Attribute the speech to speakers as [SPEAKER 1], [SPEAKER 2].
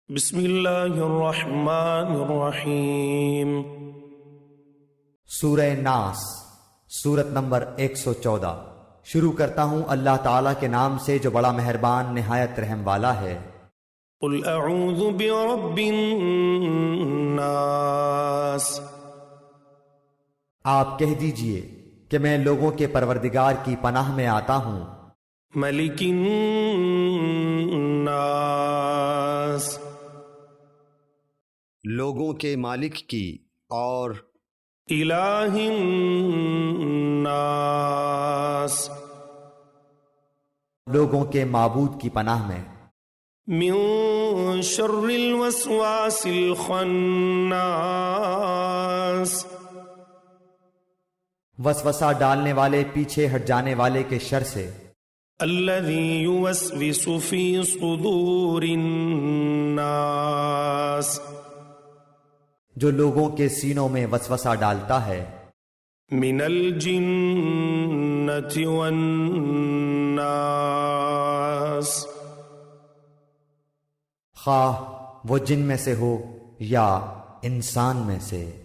[SPEAKER 1] بسم اللہ الرحمن الرحیم۔
[SPEAKER 2] سورہ ناس، سورت نمبر 114۔ شروع کرتا ہوں اللہ تعالیٰ کے نام سے جو بڑا مہربان نہایت رحم والا ہے۔
[SPEAKER 1] قل اعوذ برب الناس،
[SPEAKER 2] آپ کہہ دیجئے کہ میں لوگوں کے پروردگار کی پناہ میں آتا ہوں۔
[SPEAKER 1] ملک الناس،
[SPEAKER 3] لوگوں کے مالک کی، اور
[SPEAKER 1] الہ الناس،
[SPEAKER 2] لوگوں کے معبود کی پناہ میں۔
[SPEAKER 1] من شر الوسواس الخناس،
[SPEAKER 2] وسوسہ ڈالنے والے پیچھے ہٹ جانے والے کے شر سے۔
[SPEAKER 1] الذی یوسوس فی صدور الناس،
[SPEAKER 2] جو لوگوں کے سینوں میں وسوسہ ڈالتا ہے۔
[SPEAKER 1] من الجنۃ والناس،
[SPEAKER 2] خواہ وہ جن میں سے ہو یا انسان میں سے۔